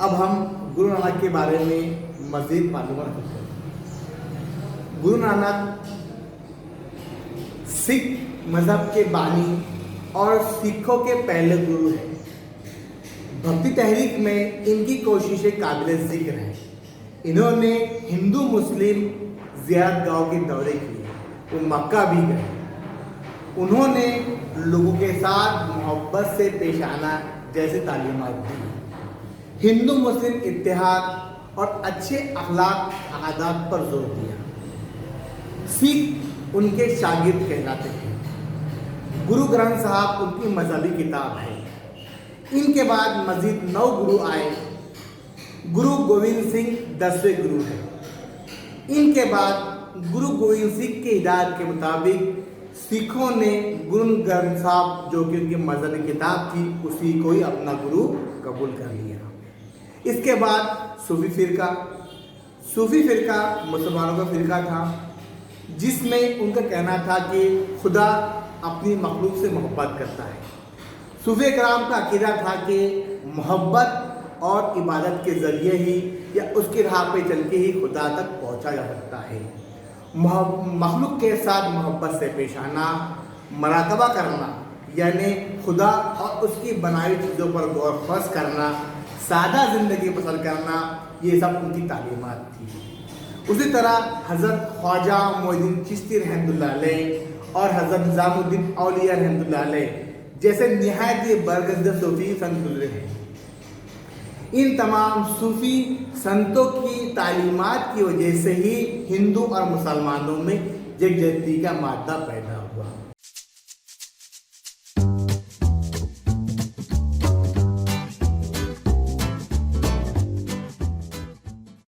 اب ہم گرو نانک کے بارے میں مزید معلومات کرتے ہیں۔ گرو نانک سکھ مذہب کے بانی اور سکھوں کے پہلے گرو ہیں۔ بھکتی تحریک میں ان کی کوششیں قابل ذکر ہیں۔ انہوں نے ہندو مسلم زیارت گاہوں کے دورے کیے، وہ مکہ بھی گئے۔ انہوں نے لوگوں کے ساتھ محبت سے پیش آنا جیسی تعلیمات دی، ہندو مسلم اتحاد اور اچھے اخلاق عادات پر زور دیا۔ سکھ ان کے شاگرد کہلاتے ہیں۔ گرو گرنتھ صاحب ان کی مذہبی کتاب ہے۔ ان کے بعد مزید 9 گرو آئے۔ گرو گوبند سنگھ 10ویں گرو ہیں۔ ان کے بعد گرو گوبند سنگھ کی ہدایت کے مطابق سکھوں نے گرو گرنتھ صاحب جو کہ ان کی مذہبی کتاب تھی اسی کو ہی اپنا گرو قبول کر لیا۔ اس کے بعد صوفی فرقہ مسلمانوں کا فرقہ تھا، جس میں ان کا کہنا تھا کہ خدا اپنی مخلوق سے محبت کرتا ہے۔ صوفی کرام کا عقیدہ تھا کہ محبت اور عبادت کے ذریعے ہی یا اس کی راہ پہ چل کے ہی خدا تک پہنچا جا سکتا ہے۔ مخلوق کے ساتھ محبت سے پیش آنا، مراقبہ کرنا یعنی خدا اور اس کی بنائی چیزوں پر غور و خوض کرنا، سادہ زندگی بسر کرنا، یہ سب ان کی تعلیمات تھی۔ اسی طرح حضرت خواجہ معین الدین چشتی رحمۃ اللہ علیہ اور حضرت نظام الدین اولیاء رحمۃ اللہ علیہ جیسے نہایت ہی برگزیدہ صوفی سنت گزرے ہیں۔ ان تمام صوفی سنتوں کی تعلیمات کی وجہ سے ہی ہندو اور مسلمانوں میں یکجہتی کا مادہ پیدا